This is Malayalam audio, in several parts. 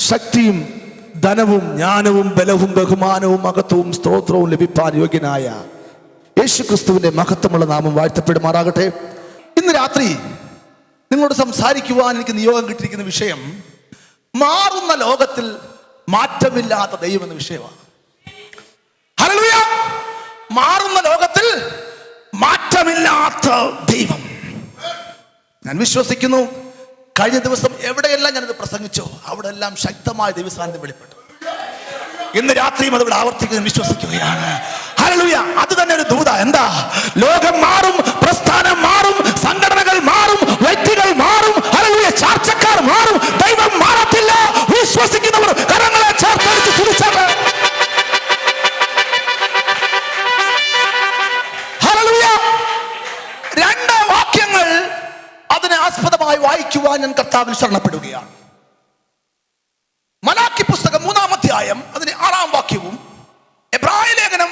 ശക്തിയും ധനവും ജ്ഞാനവും ബലവും ബഹുമാനവും മഹത്വവും സ്തോത്രവും ലഭിപ്പാൻ യോഗ്യനായ യേശുക്രിസ്തുവിന്റെ മഹത്വമുള്ള നാമം വാഴ്ത്തപ്പെടുമാറാകട്ടെ. ഇന്ന് രാത്രി നിങ്ങളോട് സംസാരിക്കുവാൻ എനിക്ക് നിയോഗം കിട്ടിയിരിക്കുന്ന വിഷയം മാറുന്ന ലോകത്തിൽ മാറ്റമില്ലാത്ത ദൈവം എന്ന വിഷയമാണ്. ഹല്ലേലൂയ! മാറുന്ന ലോകത്തിൽ മാറ്റമില്ലാത്ത ദൈവം. ഞാൻ വിശ്വസിക്കുന്നു കഴിഞ്ഞ ദിവസം എവിടെയെല്ലാം ഞാനത് പ്രസംഗിച്ചോ അവിടെ എല്ലാം ശക്തമായ ദൈവസാന്നിധ്യം വെളിപ്പെട്ടു. ഇന്ന് രാത്രിയും അതിവിടെ ആവർത്തിക്കുന്നത് വിശ്വസിക്കുകയാണ്. ഹല്ലേലൂയ! അത് തന്നെ ഒരു ദൂത. എന്താ? ലോകം മാറും, പ്രസ്ഥാനം മാറും, സംഘടനകൾ മാറും, വ്യക്തികൾ മാറും, ഹല്ലേലൂയ, ചാർച്ചക്കാർ മാറും, ദൈവം മാറത്തില്ല. വിശ്വസിക്കുന്നവർ കരങ്ങളെ ചേർത്ത് തുടിച്ചാണ്. ഹല്ലേലൂയ! രണ്ട് വാക്യങ്ങൾ അതിനെ ആസ്പദമായി വായിക്കുവാൻ ഞാൻ കർത്താവിൽ ശരണപ്പെടുകയാണ്. മലാക്കി പുസ്തകം 3-ാം അധ്യായം അതിന് 6-ാം വാക്യവും എബ്രായ ലേഖനം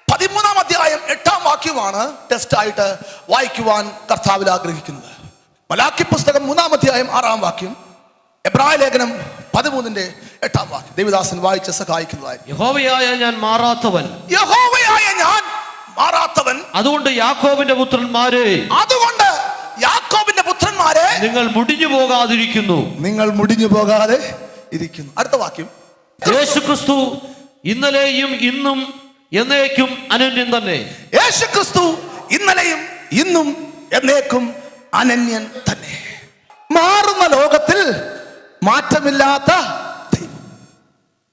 13-ാം അധ്യായം 8-ാം വാക്യവുമാണ് ടെസ്റ്റ് ആയിട്ട് വായിക്കുവാൻ കർത്താവിൽ ആഗ്രഹിക്കുന്നത്. മലാക്കി പുസ്തകം 3-ാം അധ്യായം 6-ാം വാക്യം, എബ്രായ ലേഖനം 13-ന്റെ 8-ാം വാക്യം ദേവദാസൻ വായിച്ച് സഹായിക്കുന്നതായിരിക്കും. യഹോവയായ ഞാൻ മാറാത്തവൻ, യഹോവയായ ഞാൻ മാറാത്തവൻ, അതുകൊണ്ട് യാക്കോബിന്റെ പുത്രന്മാരെ, അതുകൊണ്ട് യാക്കോബിന്റെ പുത്രന്മാരെ, നിങ്ങൾ മുടിഞ്ഞു പോകാതിരിക്കുന്നു. നിങ്ങൾ മുടിഞ്ഞു പോകാതെ ഇരിക്കുന്നു. അടുത്ത വാക്യം, യേശുക്രിസ്തു ഇന്നലെയും ഇന്നും എന്നേക്കും അനന്യൻ തന്നെ. യേശുക്രിസ്തു ഇന്നലെയും ഇന്നും എന്നേക്കും അനന്യൻ തന്നെ. മാറുന്ന ലോകത്തിൽ മാറ്റമില്ലാത്ത ദൈവം.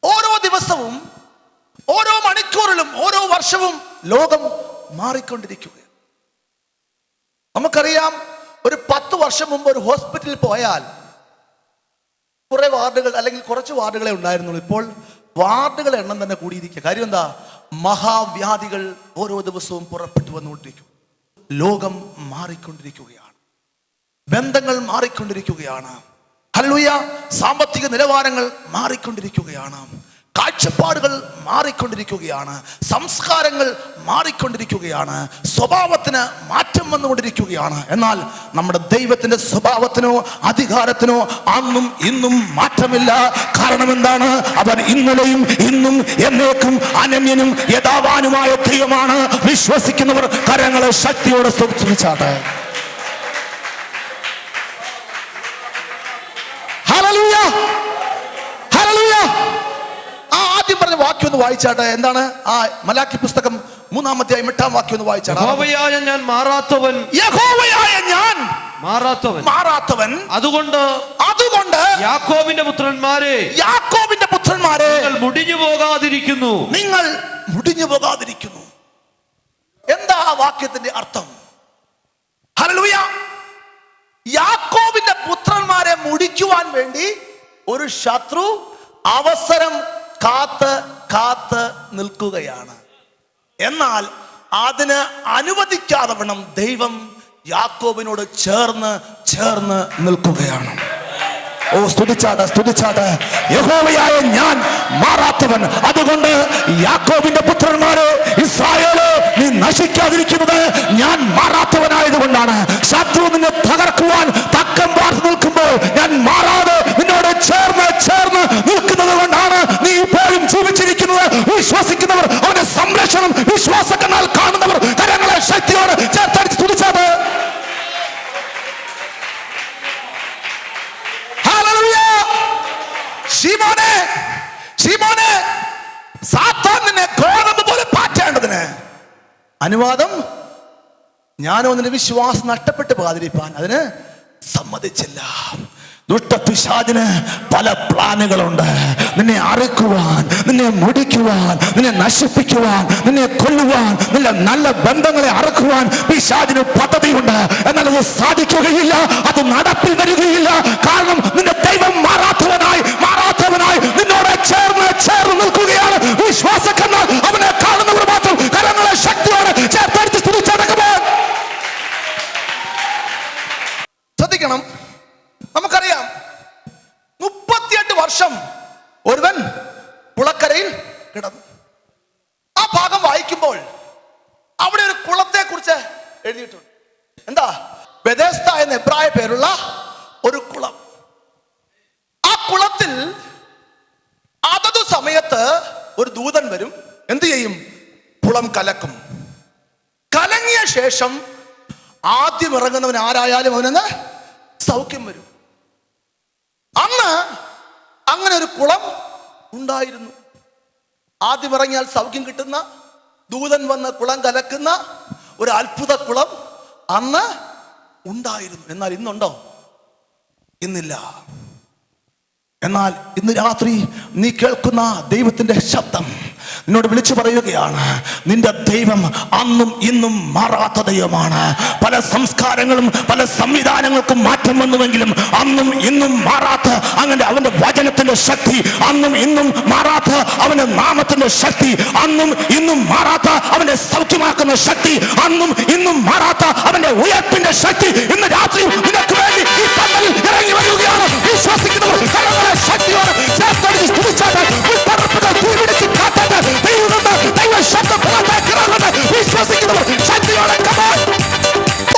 ഓരോ ദിവസവും, ഓരോ മണിക്കൂറിലും, ഓരോ വർഷവും ലോകം മാറിക്കൊണ്ടിരിക്കുകയാണ്. നമുക്കറിയാം, ഒരു 10 വർഷം മുമ്പ് ഒരു ഹോസ്പിറ്റലിൽ പോയാൽ കുറെ വാർഡുകൾ അല്ലെങ്കിൽ കുറച്ച് വാർഡുകളെ ഉണ്ടായിരുന്നുള്ളൂ. ഇപ്പോൾ വാർഡുകളുടെ എണ്ണം തന്നെ കൂടിയിരിക്കുക. കാര്യം എന്താ? മഹാവ്യാധികൾ ഓരോ ദിവസവും പുറപ്പെട്ടു വന്നുകൊണ്ടിരിക്കും. ലോകം മാറിക്കൊണ്ടിരിക്കുകയാണ്, ബന്ധങ്ങൾ മാറിക്കൊണ്ടിരിക്കുകയാണ്. ഹല്ലേലൂയ! സാമ്പത്തിക നിലവാരങ്ങൾ മാറിക്കൊണ്ടിരിക്കുകയാണ്, കാഴ്ചപ്പാടുകൾ മാറിക്കൊണ്ടിരിക്കുകയാണ്, സംസ്കാരങ്ങൾ മാറിക്കൊണ്ടിരിക്കുകയാണ്, സ്വഭാവത്തിന് മാറ്റം വന്നുകൊണ്ടിരിക്കുകയാണ്. എന്നാൽ നമ്മുടെ ദൈവത്തിന്റെ സ്വഭാവത്തിനോ അധികാരത്തിനോ അന്നും ഇന്നും മാറ്റമില്ല. കാരണം എന്താണ്? അവൻ ഇന്നലെയും ഇന്നും എന്നേക്കും അനന്യനും യഥാവാനുമായ ദൈവമാണ്. വിശ്വസിക്കുന്നവർ കരങ്ങളെ ശക്തിയോടെ സ്തുതിച്ചാട്ടെ. ഹല്ലേലൂയ! ഹല്ലേലൂയ! ആദ്യം പറഞ്ഞ വാക്യം ഒന്ന് വായിച്ചാട്ടെ. എന്താണ്? ആ മലാക്കി പുസ്തകം 3-ാം അധ്യായം 8-ാം വാക്യം ഒന്ന് വായിച്ചാട്ടെ. യഹോവയായ ഞാൻ മാറാത്തവൻ, യഹോവയായ ഞാൻ മാറാത്തവൻ, അതുകൊണ്ട് യാക്കോബിന്റെ പുത്രന്മാരെ, നിങ്ങൾ മുടിഞ്ഞു പോകാതിരിക്കുന്നു. നിങ്ങൾ മുടിഞ്ഞു പോകാതിരിക്കുന്നു. എന്താ ആ വാക്യത്തിന്റെ അർത്ഥം? ഹല്ലേലൂയ! യാക്കോബിന്റെ പുത്രന്മാരെ മുടിക്കുവാൻ വേണ്ടി ഒരു ശത്രു അവസരം കാത്ത് നിൽക്കുകയാണ്. എന്നാൽ അതിന് അനുവദിക്കാതെ വണ്ണം ദൈവം യാക്കോബിനോട് ചേർന്ന് നിൽക്കുകയാണ്. ഓ, സ്തുതിച്ചാട്ടെ. യഹോവയായ ഞാൻ മാറാത്തവൻ, അതുകൊണ്ട് യാക്കോബിന്റെ പുത്രന്മാരെ, ഇസ്രായേലേ, നീ നശിക്കാതിരിക്കുന്നത് ഞാൻ മാറാത്തവനായതുകൊണ്ടാണ്. ശത്രു നിന്നെ തകർക്കുവാൻ തക്കം പാർത്ത് നിൽക്കുമ്പോൾ ഞാൻ മാറാതെ നിന്നോട് ചേർന്ന് നിൽക്കുന്നത് കൊണ്ടാണ് നീ ഇപ്പോഴും ജീവിച്ചിരിക്കുന്നത്. വിശ്വസിക്കുന്നവർ അവന്റെ സംരക്ഷണം വിശ്വാസക്കനാൽ കാണുന്നവർ കരങ്ങളെ ശക്തിയോടെ ചേർത്തടിച്ച് സ്തുതിച്ചാട്ടെ. ശീമോനെ, സാത്താൻ നിന്നെ ഗോതമ്പ് പോലെ പാറ്റേണ്ടതിന് അനുവാദം ഞാനോ നിന്റെ വിശ്വാസം നഷ്ടപ്പെട്ടു പോകാതിരിക്കാൻ അതിന് സമ്മതിച്ചില്ല. ദുഷ്ടപിശാചിന് പല പ്ലാനുകളുണ്ട്. നിന്നെ അറുക്കുവാൻ, നിന്നെ മുടിക്കുവാൻ, നിന്നെ നശിപ്പിക്കുവാൻ, നിന്നെ കൊല്ലുവാൻ, നിന്റെ നല്ല ബന്ധങ്ങളെ അറുക്കുവാൻ പിശാചിന് പദ്ധതിയുണ്ട്. എന്നാൽ അത് സാധിക്കുകയില്ല, അത് നടപ്പിൽ വരികയില്ല. കാരണം നിന്റെ ദൈവം മാറാത്തവനായി നിന്നോട് ചേർന്ന് നിൽക്കുകയാണ്. വിശ്വാസക്കന്നാൽ അവനെ കാണുന്നവർ മാത്രം കരങ്ങളെ ശക്തിയോടെ ചേർത്തടിച്ച് സ്തുതിച്ചടക്കുമ്പോൾ ശ്രദ്ധിക്കണം. നമുക്കറിയാം, 38 വർഷം ഒരുവൻ കുളക്കരയിൽ കിടന്നു. ആ ഭാഗം വായിക്കുമ്പോൾ അവിടെ ഒരു കുളത്തെ കുറിച്ച് എഴുതിയിട്ടുണ്ട്. എന്താ? ബെഥെസ്ദ എന്ന എബ്രായ പേരുള്ള ഒരു കുളം. ആ കുളത്തിൽ സമയത്ത് ഒരു ദൂതൻ വരും, എന്ത് ചെയ്യും? കുളം കലക്കും. കലങ്ങിയ ശേഷം ആദ്യം ഇറങ്ങുന്നവൻ ആരായാലും അവനെന്ന് സൗഖ്യം വരും. അന്ന് അങ്ങനെ ഒരു കുളം ഉണ്ടായിരുന്നു. ആദ്യം ഇറങ്ങിയാൽ സൗഖ്യം കിട്ടുന്ന, ദൂതൻ വന്ന് കുളം കലക്കുന്ന ഒരു അത്ഭുത കുളം അന്ന് ഉണ്ടായിരുന്നു. എന്നാൽ ഇന്നുണ്ടോ? ഇന്നില്ല. എന്നാൽ ഇന്ന് രാത്രി നീ കേൾക്കുന്ന ദൈവത്തിന്റെ ശബ്ദം നിന്നോട് വിളിച്ചു പറയുകയാണ്, നിന്റെ ദൈവം അന്നും ഇന്നും മാറാത്ത ദൈവമാണ്. പല സംസ്കാരങ്ങളും പല സംവിധാനങ്ങൾക്കും മാറ്റം വന്നുവെങ്കിലും അന്നും ഇന്നും മാറാത്ത അങ്ങനെ അവന്റെ വചനത്തിന്റെ ശക്തി, അന്നും ഇന്നും മാറാത്ത അവന്റെ നാമത്തിന്റെ ശക്തി, അന്നും ഇന്നും മാറാത്ത അവന്റെ സൗഖ്യമാക്കുന്ന ശക്തി, അന്നും ഇന്നും മാറാത്ത അവന്റെ ഉയർപ്പിന്റെ ശക്തി ഇന്ന് രാത്രി നിനക്ക് വേണ്ടി ഈ പന്തലിൽ ഇറങ്ങി വരികയാണ്. വിശ്വസിക്കുന്നവർ ശക്തിയോടെ ചേർത്തടിച്ച് സ്തുതിച്ചാട്ടെ.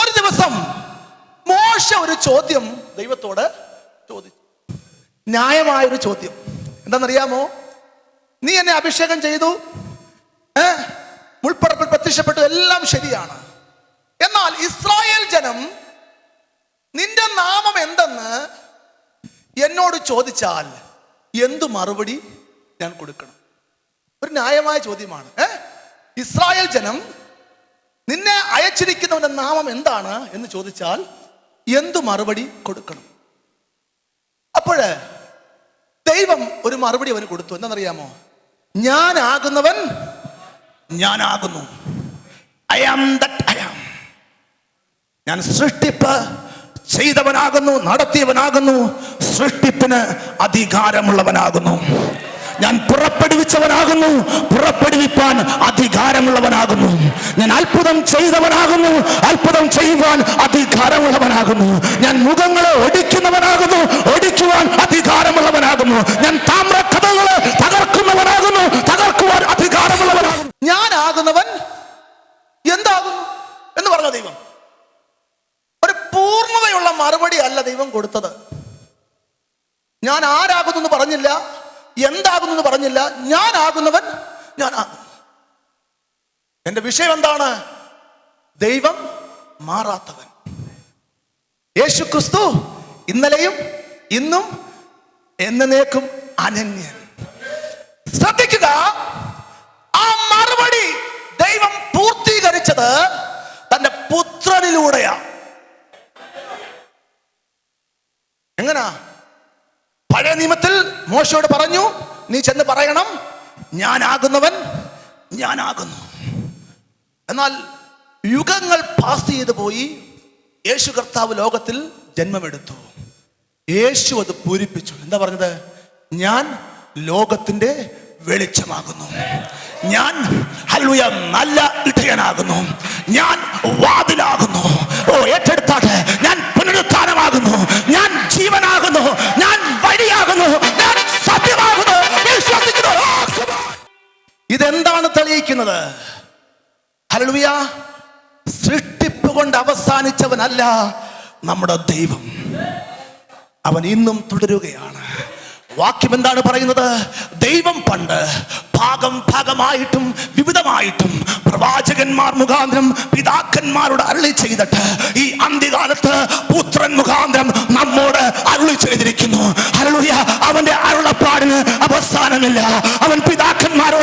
ഒരു ദിവസം മോശ ഒരു ചോദ്യം ദൈവത്തോട് ചോദിച്ചു. ന്യായമായൊരു ചോദ്യം. എന്താണെന്നറിയാമോ? നീ എന്നെ അഭിഷേകം ചെയ്തു, മുൾപ്പറപ്പിൽ പ്രത്യക്ഷപ്പെട്ടു, എല്ലാം ശരിയാണ്. എന്നാൽ ഇസ്രായേൽ ജനം നിന്റെ നാമം എന്തെന്ന് എന്നോട് ചോദിച്ചാൽ എന്തു മറുപടി ഞാൻ കൊടുക്കണം? ഒരു ന്യായമായ ചോദ്യമാണ്. ഇസ്രായേൽ ജനം നിന്നെ അയച്ചിരിക്കുന്നവന്റെ നാമം എന്താണ് എന്ന് ചോദിച്ചാൽ എന്തു മറുപടി കൊടുക്കണം? അപ്പോഴ് ദൈവം ഒരു മറുപടി അവന് കൊടുത്തു. എന്താണെന്നറിയാമോ? ഞാനാകുന്നവൻ ഞാനാകുന്നു. I am that I am. ഞാൻ സൃഷ്ടിപ്പ് ചെയ്തവനാകുന്നു, നടത്തിയവനാകുന്നു, സൃഷ്ടിപ്പിന് അധികാരമുള്ളവനാകുന്നു. ഞാൻ പുറപ്പെടുവിച്ചവനാകുന്നു, പുറപ്പെടുവിപ്പാൻ അധികാരമുള്ളവനാകുന്നു. ഞാൻ അത്ഭുതം ചെയ്തവനാകുന്നു, അത്ഭുതം ചെയ്യുവാൻ അധികാരമുള്ളവനാകുന്നു. ഞാൻ മുഖങ്ങളെ ഒടിക്കുന്നവനാകുന്നു, ഒടിക്കുവാൻ അധികാരമുള്ളവനാകുന്നു. ഞാൻ താമ്രക്കഥകളെ തകർക്കുന്നവനാകുന്നു, തകർക്കുവാൻ അധികാരമുള്ളവനാകുന്നു. ഞാനാകുന്നവൻ എന്താകുന്നു എന്ന് പറഞ്ഞ ദൈവം ഒരു പൂർണ്ണതയുള്ള മറുപടി അല്ല ദൈവം കൊടുത്തത്. ഞാൻ ആരാകുന്നു എന്ന് പറഞ്ഞില്ല, എന്താകുന്നു എന്ന് പറഞ്ഞില്ല. ഞാനാകുന്നവൻ ഞാനാകുന്നു. എന്റെ വിഷയം എന്താണ്? ദൈവം മാറാത്തവൻ. യേശു ക്രിസ്തു ഇന്നലെയും ഇന്നും എന്നേക്കും അനന്യൻ. ശ്രദ്ധിക്കുക, ആ മറുപടി ദൈവം പൂർത്തീകരിച്ചത് തന്റെ പുത്രനിലൂടെയാണ്. എങ്ങനാ? പഴയ നിയമത്തിൽ മോശയോട് പറഞ്ഞു, നീ ചെന്ന് പറയണം ഞാനാകുന്നവൻ ഞാനാകുന്നു. എന്നാൽ യുഗങ്ങൾ പാസ് ചെയ്തു പോയി. യേശു കർത്താവ് ലോകത്തിൽ ജന്മമെടുത്തു. യേശു അത് പൂരിപ്പിച്ചു. എന്താ പറഞ്ഞത്? ഞാൻ ലോകത്തിന്റെ വെളിച്ചമാകുന്നു. ഞാൻ ഹല്ലേലൂയ നല്ല ഇടയനാകുന്നു. ഞാൻ വാതിലാകുന്നു. ഓ ഏറ്റെടുത്താട്ടെ. ഞാൻ പുനരുത്ഥാനമാകുന്നു. ഞാൻ ജീവനാകുന്നു. ഞാൻ വഴിയാകുന്നു. ഞാൻ സത്യമാകുന്നു. വിശ്വസിക്കുന്നു. ഇതെന്താണ് തെളിയിക്കുന്നത്? ഹല്ലേലൂയ. സൃഷ്ടിപ്പ് കൊണ്ട് അവസാനിച്ചവനല്ല നമ്മുടെ ദൈവം. അവൻ ഇന്നും തുടരുകയാണ്. വാക്യം എന്താണ് പറയുന്നത്? ദൈവം പണ്ട് ഭാഗമായിട്ടും വിവിധമായിട്ടും പ്രവാചകന്മാർ മുഖാന്തരം പിതാക്കന്മാരോട് അരുളി ചെയ്തിട്ട് ഈ അന്ത്യകാലത്ത് പുത്രൻ മുഖാന്തരം നമ്മോട് അരുളി ചെയ്തിരിക്കുന്നു. ഹല്ലേലൂയ. അവന്റെ അരുളപ്പാടിന് അവസാനമില്ല. അവൻ പിതാക്കന്മാരോട്